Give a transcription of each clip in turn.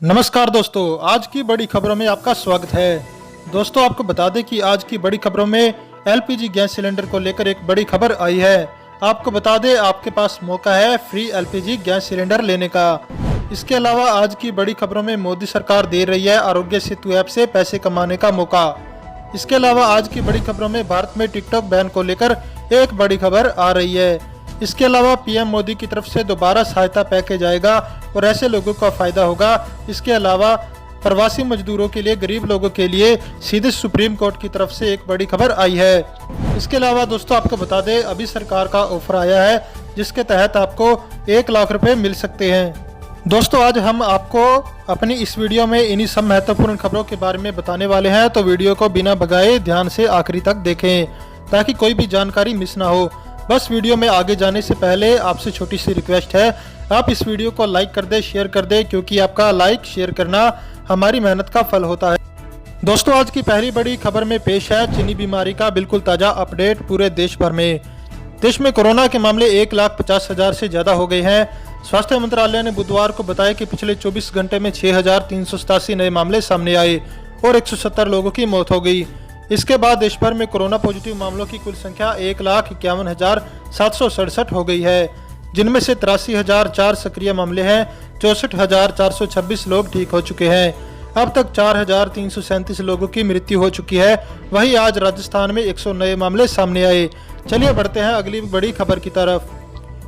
नमस्कार दोस्तों, आज की बड़ी खबरों में आपका स्वागत है। दोस्तों, आपको बता दें कि आज की बड़ी खबरों में एलपीजी गैस सिलेंडर को लेकर एक बड़ी खबर आई है। आपको बता दें, आपके पास मौका है फ्री एलपीजी गैस सिलेंडर लेने का। इसके अलावा आज की बड़ी खबरों में मोदी सरकार दे रही है आरोग्य सेतु ऐप से पैसे कमाने का मौका। इसके अलावा आज की बड़ी खबरों में भारत में टिकटॉक बैन को लेकर एक बड़ी खबर आ रही है। इसके अलावा पीएम मोदी की तरफ से दोबारा सहायता पैकेज आएगा और ऐसे लोगों का फायदा होगा। इसके अलावा प्रवासी मजदूरों के लिए, गरीब लोगों के लिए सीधे सुप्रीम कोर्ट की तरफ से एक बड़ी खबर आई है। इसके अलावा दोस्तों, आपको बता दें, अभी सरकार का ऑफर आया है जिसके तहत आपको 1 लाख रुपए मिल सकते हैं। दोस्तों, आज हम आपको अपनी इस वीडियो में इन्हीं सब महत्वपूर्ण खबरों के बारे में बताने वाले हैं, तो वीडियो को बिना भगाए ध्यान से आखिरी तक देखें ताकि कोई भी जानकारी मिस ना हो। बस वीडियो में आगे जाने से पहले आपसे छोटी सी रिक्वेस्ट है, आप इस वीडियो को लाइक कर दें, शेयर कर दें, क्योंकि आपका लाइक शेयर करना हमारी मेहनत का फल होता है। दोस्तों, आज की पहली बड़ी खबर में पेश है चीनी बीमारी का बिल्कुल ताज़ा अपडेट पूरे देश भर में। देश में कोरोना के मामले 1,50,000 से ज़्यादा हो गए हैं। स्वास्थ्य मंत्रालय ने बुधवार को बताया कि पिछले 24 घंटे में 6,387 नए मामले सामने आए और 170 लोगों की मौत हो गई। इसके बाद देश भर में कोरोना पॉजिटिव मामलों की कुल संख्या 1,51,767 हो गई है, जिनमें से 83,004 सक्रिय मामले हैं। 64,426 लोग ठीक हो चुके हैं। अब तक 4,337 लोगों की मृत्यु हो चुकी है। वहीं आज राजस्थान में 100 नए मामले सामने आए। चलिए बढ़ते हैं अगली बड़ी खबर की तरफ।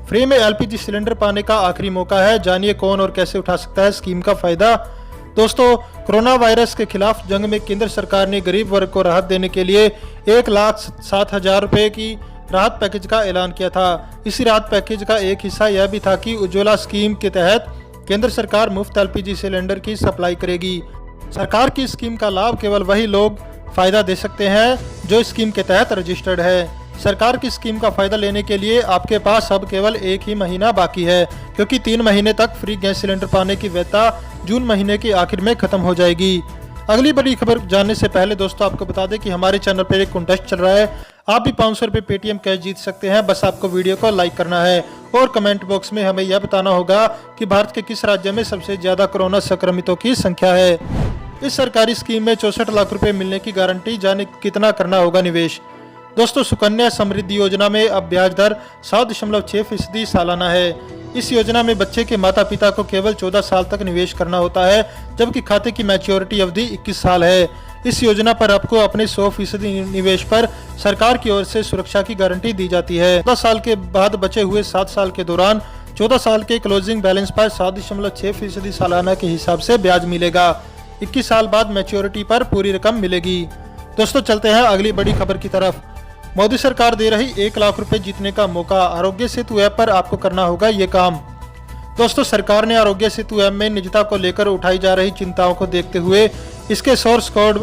फ्री में एलपीजी सिलेंडर पाने का आखिरी मौका है, जानिए कौन और कैसे उठा सकता है स्कीम का फायदा। दोस्तों, कोरोना वायरस के खिलाफ जंग में केंद्र सरकार ने गरीब वर्ग को राहत देने के लिए 1,07,000 रुपए की राहत पैकेज का ऐलान किया था। इसी राहत पैकेज का एक हिस्सा यह भी था कि उज्ज्वला स्कीम के तहत केंद्र सरकार मुफ्त एलपीजी सिलेंडर की सप्लाई करेगी। सरकार की स्कीम का लाभ केवल वही लोग फायदा दे सकते हैं जो स्कीम के तहत रजिस्टर्ड है। सरकार की स्कीम का फायदा लेने के लिए आपके पास अब केवल एक ही महीना बाकी है, क्योंकि 3 महीने तक फ्री गैस सिलेंडर पाने की वैधता जून महीने के आखिर में खत्म हो जाएगी। अगली बड़ी खबर जानने से पहले दोस्तों, आपको बता दें कि हमारे चैनल पर एक कॉन्टेस्ट चल रहा है। आप भी 500 रुपये पेटीएम कैश जीत सकते हैं। बस आपको वीडियो को लाइक करना है और कमेंट बॉक्स में हमें यह बताना होगा कि भारत के किस राज्य में सबसे ज्यादा कोरोना संक्रमितों की संख्या है। इस सरकारी स्कीम में 64 लाख रुपए मिलने की गारंटी, जाने कितना करना होगा निवेश। दोस्तों, सुकन्या समृद्धि योजना में अब ब्याज दर 7.6% सालाना है। इस योजना में बच्चे के माता पिता को केवल 14 साल तक निवेश करना होता है, जबकि खाते की मैच्योरिटी अवधि 21 साल है। इस योजना पर आपको अपने 100% निवेश पर सरकार की ओर से सुरक्षा की गारंटी दी जाती है। 14 साल के बाद बचे हुए 7 साल के दौरान 14 साल के क्लोजिंग बैलेंस पर 7.6% सालाना के हिसाब से ब्याज मिलेगा। 21 साल बाद मैच्योरिटी पर पूरी रकम मिलेगी। दोस्तों, चलते हैं अगली बड़ी खबर की तरफ। मोदी सरकार दे रही 1 लाख रुपए जीतने का मौका। आरोग्य सेतु ऐप पर आपको करना होगा ये काम। दोस्तों, सरकार ने आरोग्य सेतु ऐप में निजता को लेकर उठाई जा रही चिंताओं को देखते हुए इसके सोर्स कोड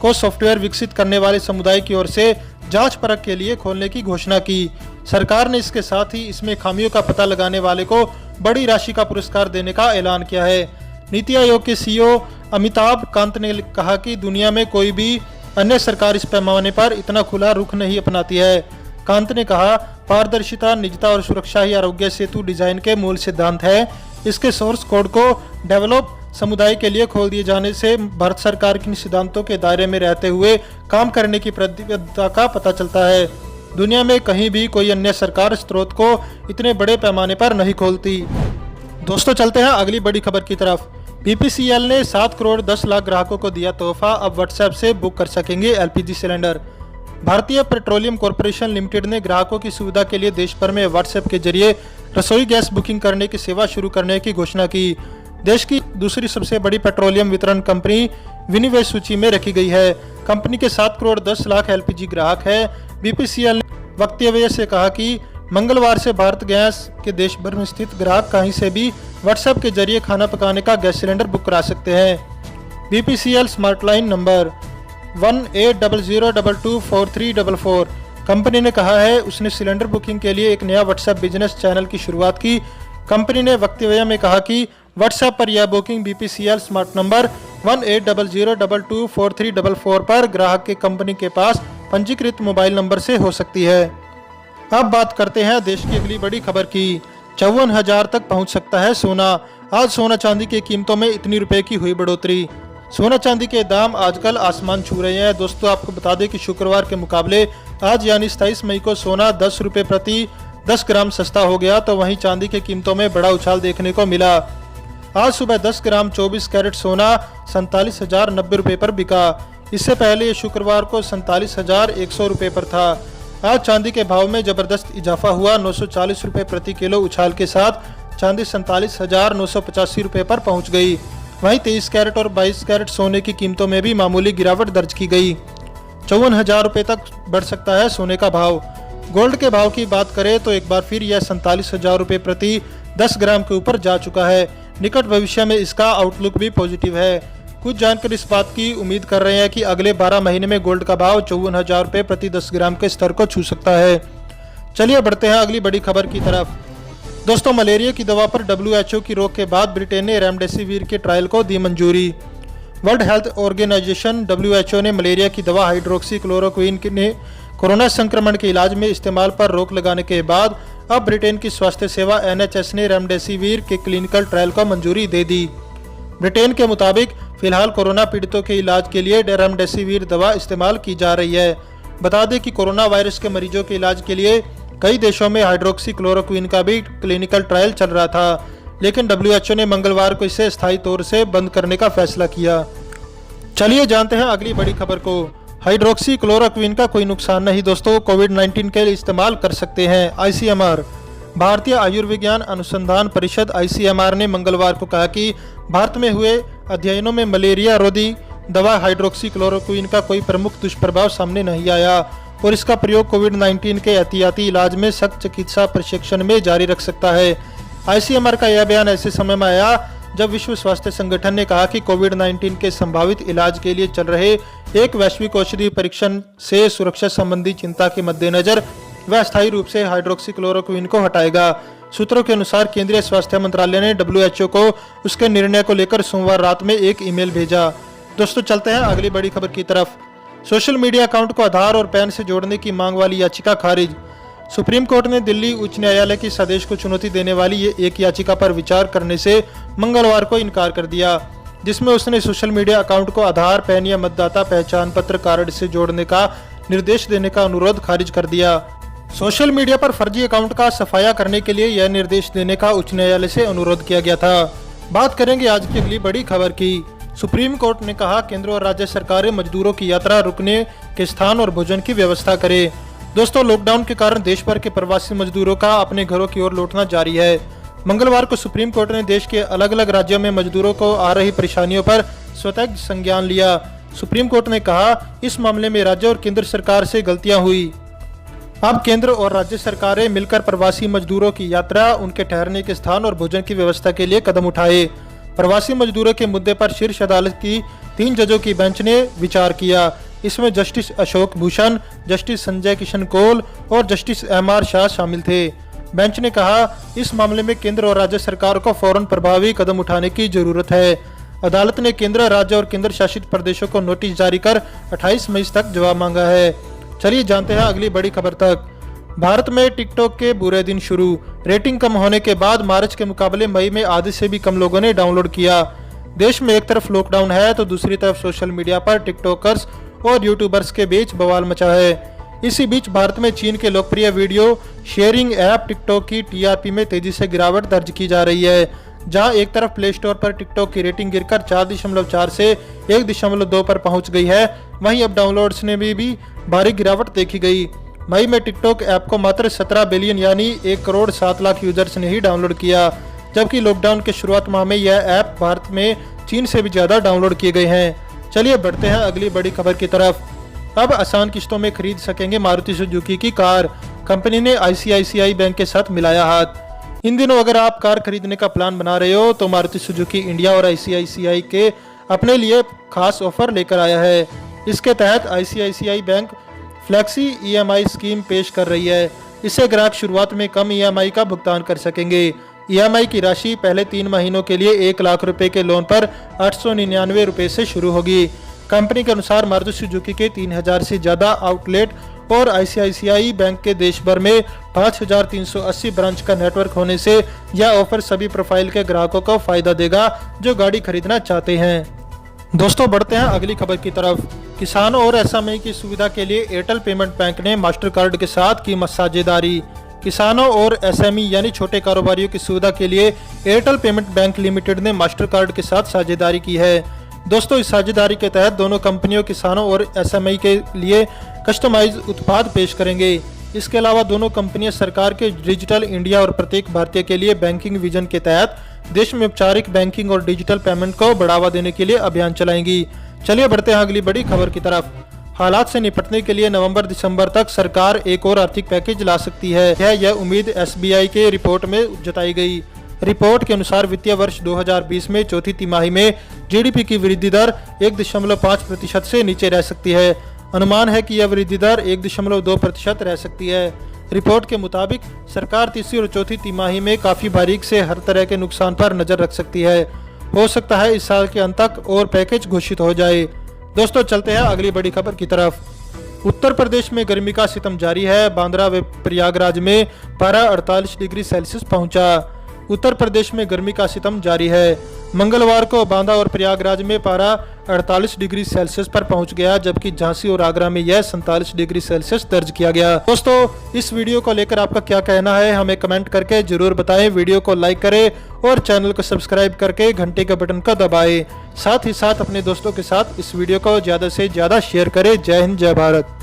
को सॉफ्टवेयर विकसित करने वाले समुदाय की ओर से जांच परख के लिए खोलने की घोषणा की। सरकार ने इसके साथ ही इसमें खामियों का पता लगाने वाले को बड़ी राशि का पुरस्कार देने का ऐलान किया है। नीति आयोग के सीईओ अमिताभ कांत ने कहा कि दुनिया में कोई भी अन्य सरकार इस पैमाने पर इतना खुला रुख नहीं अपनाती है। कांत ने कहा, पारदर्शिता, निजता और सुरक्षा ही आरोग्य सेतु डिजाइन के मूल सिद्धांत है। इसके सोर्स कोड को डेवलप समुदाय के लिए खोल दिए जाने से भारत सरकार के सिद्धांतों के दायरे में रहते हुए काम करने की प्रतिबद्धता का पता चलता है। दुनिया में कहीं भी कोई अन्य सरकार स्रोत को इतने बड़े पैमाने पर नहीं खोलती। दोस्तों, चलते हैं अगली बड़ी खबर की तरफ। बीपीसीएल ने 7 करोड़ 10 लाख ग्राहकों को दिया तोहफा, अब व्हाट्सएप से बुक कर सकेंगे एलपीजी सिलेंडर। भारतीय पेट्रोलियम कॉर्पोरेशन लिमिटेड ने ग्राहकों की सुविधा के लिए देश भर में व्हाट्सएप के जरिए रसोई गैस बुकिंग करने की सेवा शुरू करने की घोषणा की। देश की दूसरी सबसे बड़ी पेट्रोलियम वितरण कंपनी विनिवेश सूची में रखी गई है। कंपनी के 7 करोड़ 10 लाख एलपीजी ग्राहक है। बीपीसीएल ने वक्तव्य से कहा कि मंगलवार से भारत गैस के देश भर में स्थित ग्राहक कहीं से भी व्हाट्सएप के जरिए खाना पकाने का गैस सिलेंडर बुक करा सकते हैं। BPCL smart line number 1800224344। Company ने कहा है उसने सिलेंडर बुकिंग के लिए एक नया व्हाट्सएप बिजनेस चैनल की शुरुआत की। कंपनी ने वक्तव्य में कहा कि व्हाट्सएप पर यह बुकिंग बीपीसीएल स्मार्ट नंबर 1800224344 पर ग्राहक के कंपनी के पास पंजीकृत मोबाइल नंबर से हो सकती है। अब बात करते हैं देश की अगली बड़ी खबर की। 54,000 तक पहुंच सकता है सोना। आज सोना चांदी की कीमतों में इतनी रुपए की हुई बढ़ोतरी। सोना चांदी के दाम आजकल आसमान छू रहे हैं। दोस्तों आपको बता दें कि शुक्रवार के मुकाबले आज यानी 27 मई को सोना 10 रुपए प्रति 10 ग्राम सस्ता हो गया, तो वहीं चांदी की कीमतों में बड़ा उछाल देखने को मिला। आज सुबह 10 ग्राम 24 कैरेट सोना 47,090 रुपये पर बिका। इससे पहले ये शुक्रवार को 47,100 रुपये पर था। आज चांदी के भाव में जबरदस्त इजाफा हुआ। 940 रुपये प्रति किलो उछाल के साथ चांदी 47,985 रुपये पर पहुंच गई। वहीं 23 कैरेट और 22 कैरेट सोने की कीमतों में भी मामूली गिरावट दर्ज की गई। 54,000 रुपये तक बढ़ सकता है सोने का भाव। गोल्ड के भाव की बात करें तो एक बार फिर यह 47,000 रुपये प्रति 10 ग्राम के ऊपर जा चुका है। निकट भविष्य में इसका आउटलुक भी पॉजिटिव है। कुछ जानकर इस बात की उम्मीद कर रहे हैं कि अगले 12 महीने में गोल्ड का भाव 54,000 रुपये प्रति 10 ग्राम के स्तर को छू सकता है। चलिए बढ़ते हैं अगली बड़ी खबर की तरफ। दोस्तों मलेरिया की दवा पर WHO की रोक के बाद ब्रिटेन ने रेमडेसिविर के ट्रायल को दी मंजूरी। वर्ल्ड हेल्थ ऑर्गेनाइजेशन WHO ने मलेरिया की दवा हाइड्रोक्सी क्लोरोक्विन ने कोरोना संक्रमण के इलाज में इस्तेमाल पर रोक लगाने के बाद अब ब्रिटेन की स्वास्थ्य सेवा NHS ने रेमडेसिविर के क्लिनिकल ट्रायल को मंजूरी दे दी। ब्रिटेन के मुताबिक फिलहाल कोरोना पीड़ितों के इलाज के लिए रेमडेसिविर दवा इस्तेमाल की जा रही है। बता दें कि कोरोना वायरस के मरीजों के इलाज के लिए कई देशों में हाइड्रोक्सी क्लोरोक्विन का भी क्लिनिकल ट्रायल चल रहा था, लेकिन WHO ने मंगलवार को इसे स्थायी तौर से बंद करने का फैसला किया। चलिए जानते हैं अगली बड़ी खबर को। हाइड्रोक्सी क्लोरोक्विन का कोई नुकसान नहीं दोस्तों, कोविड-19 के लिए इस्तेमाल कर सकते हैं। ICMR भारतीय आयुर्विज्ञान अनुसंधान परिषद ICMR ने मंगलवार को कहा कि भारत में हुए अध्ययनों में मलेरिया रोधी दवा हाइड्रोक्सी क्लोरोक्विन का कोई प्रमुख दुष्प्रभाव सामने नहीं आया और इसका प्रयोग कोविड-19 के एहतियाती इलाज में सख्त चिकित्सा प्रशिक्षण में जारी रख सकता है। ICMR का यह बयान ऐसे समय में आया जब विश्व स्वास्थ्य संगठन ने कहा कि कोविड-19 के संभावित इलाज के लिए चल रहे एक वैश्विक औषधि परीक्षण से सुरक्षा संबंधी चिंता के मद्देनजर वह अस्थायी रूप से हाइड्रोक्सी क्लोरोक्विन को हटाएगा। सूत्रों के अनुसार केंद्रीय स्वास्थ्य मंत्रालय ने WHO को उसके निर्णय को लेकर सोमवार रात में एक ईमेल भेजा। दोस्तों चलते हैं अगली बड़ी खबर की तरफ। सोशल मीडिया अकाउंट को आधार और पैन से जोड़ने की मांग वाली याचिका खारिज। सुप्रीम कोर्ट ने दिल्ली उच्च न्यायालय के इस आदेश को चुनौती देने वाली ये एक याचिका पर विचार करने से मंगलवार को इनकार कर दिया, जिसमें उसने सोशल मीडिया अकाउंट को आधार, पैन या मतदाता पहचान पत्र कार्ड से जोड़ने का निर्देश देने का अनुरोध खारिज कर दिया। सोशल मीडिया पर फर्जी अकाउंट का सफाया करने के लिए यह निर्देश देने का उच्च न्यायालय से अनुरोध किया गया था। बात करेंगे आज की अगली बड़ी खबर की। सुप्रीम कोर्ट ने कहा केंद्र और राज्य सरकारें मजदूरों की यात्रा रुकने के स्थान और भोजन की व्यवस्था करें। दोस्तों लॉकडाउन के कारण देश भर के प्रवासी मजदूरों का अपने घरों की ओर लौटना जारी है। मंगलवार को सुप्रीम कोर्ट ने देश के अलग अलग राज्यों में मजदूरों को आ रही परेशानियों पर स्वतः संज्ञान लिया। सुप्रीम कोर्ट ने कहा इस मामले में राज्य और केंद्र सरकार से गलतियां हुई। अब केंद्र और राज्य सरकारें मिलकर प्रवासी मजदूरों की यात्रा, उनके ठहरने के स्थान और भोजन की व्यवस्था के लिए कदम उठाए। प्रवासी मजदूरों के मुद्दे पर शीर्ष अदालत की 3 जजों की बेंच ने विचार किया। इसमें जस्टिस अशोक भूषण, जस्टिस संजय किशन कौल और जस्टिस MR शाह शामिल थे। बेंच ने कहा इस मामले में केंद्र और राज्य सरकार को फौरन प्रभावी कदम उठाने की जरूरत है। अदालत ने केंद्र, राज्य और केंद्र शासित प्रदेशों को नोटिस जारी कर 28 मई तक जवाब मांगा है। चलिए जानते हैं अगली बड़ी खबर तक। भारत में टिकटॉक के बुरे दिन शुरू। रेटिंग कम होने के बाद मार्च के मुकाबले मई में आधे से भी कम लोगों ने डाउनलोड किया। देश में एक तरफ लॉकडाउन है तो दूसरी तरफ सोशल मीडिया पर टिकटॉकर्स और यूट्यूबर्स के बीच बवाल मचा है। इसी बीच भारत में चीन के लोकप्रिय वीडियो शेयरिंग ऐप टिकटॉक की TRP में तेजी से गिरावट दर्ज की जा रही है। जहां एक तरफ प्ले स्टोर पर टिकटॉक की रेटिंग गिरकर 4.4 से 1.2 पर पहुंच गई है, वहीं अब डाउनलोड्स ने भी भारी गिरावट देखी गई। मई में टिकटॉक ऐप को मात्र 17 बिलियन यानी 1 करोड़ 7 लाख यूजर्स ने ही डाउनलोड किया, जबकि लॉकडाउन के शुरुआत माह में यह ऐप भारत में चीन से भी ज्यादा डाउनलोड किए गए हैं। चलिए बढ़ते हैं अगली बड़ी खबर की तरफ। अब आसान किस्तों में खरीद सकेंगे मारुति सुजुकी की कार। कंपनी ने ICICI बैंक के साथ मिलाया हाथ। इन दिनों अगर आप कार खरीदने का प्लान बना रहे हो तो मारुति सुजुकी इंडिया और ICICI के अपने लिए खास ऑफर लेकर आया है। इसके तहत ICICI bank flexi EMI scheme पेश कर रही है। इससे ग्राहक शुरुआत में कम EMI का भुगतान कर सकेंगे। EMI की राशि पहले 3 महीनों के लिए 1 लाख रुपए के लोन पर 899 रुपए से शुरू होगी। कंपनी के अनुसार मारुति सुजुकी के 3000 से ज्यादा आउटलेट और आईसीआईसीआई बैंक के देश भर में 5380 ब्रांच का नेटवर्क होने से यह ऑफर सभी प्रोफाइल के ग्राहकों को फायदा देगा जो गाड़ी खरीदना चाहते हैं। दोस्तों बढ़ते हैं अगली खबर की तरफ। किसानों और एसएमई की सुविधा के लिए एयरटेल पेमेंट बैंक ने मास्टर कार्ड के साथ की साझेदारी। किसानों और एसएमई यानी छोटे कारोबारियों की सुविधा के लिए एयरटेल पेमेंट बैंक लिमिटेड ने मास्टर कार्ड के साथ साझेदारी की है। दोस्तों इस साझेदारी के तहत दोनों कंपनियों किसानों और एसएमई के लिए कस्टमाइज उत्पाद पेश करेंगे। इसके अलावा दोनों कंपनियां सरकार के डिजिटल इंडिया और प्रत्येक भारतीय के लिए बैंकिंग विजन के तहत देश में औपचारिक बैंकिंग और डिजिटल पेमेंट को बढ़ावा देने के लिए अभियान चलाएंगी। चलिए बढ़ते हैं अगली बड़ी खबर की तरफ। हालात से निपटने के लिए नवंबर-दिसंबर तक सरकार एक और आर्थिक पैकेज ला सकती है। यह उम्मीद एसबीआई के रिपोर्ट में जताई गई। रिपोर्ट के अनुसार वित्तीय वर्ष 2020 में चौथी तिमाही में जीडीपी की वृद्धि दर 1.5% से नीचे रह सकती है। अनुमान है कि यह वृद्धि दर 1.2% रह सकती है। रिपोर्ट के मुताबिक सरकार तीसरी और चौथी तिमाही में काफी बारीक से हर तरह के नुकसान पर नजर रख सकती है। हो सकता है इस साल के अंत तक और पैकेज घोषित हो जाए। दोस्तों चलते हैं अगली बड़ी खबर की तरफ। उत्तर प्रदेश में गर्मी का सितम जारी है। बांद्रा व प्रयागराज में पारा 48 डिग्री सेल्सियस पहुंचा। उत्तर प्रदेश में गर्मी का सितम जारी है। मंगलवार को बांदा और प्रयागराज में पारा 48 डिग्री सेल्सियस पर पहुंच गया, जबकि झांसी और आगरा में यह 47 डिग्री सेल्सियस दर्ज किया गया। दोस्तों इस वीडियो को लेकर आपका क्या कहना है हमें कमेंट करके जरूर बताएं। वीडियो को लाइक करें और चैनल को सब्सक्राइब करके घंटे के बटन को दबाएं। साथ ही साथ अपने दोस्तों के साथ इस वीडियो को ज्यादा से ज्यादा शेयर करें। जय हिंद, जय भारत।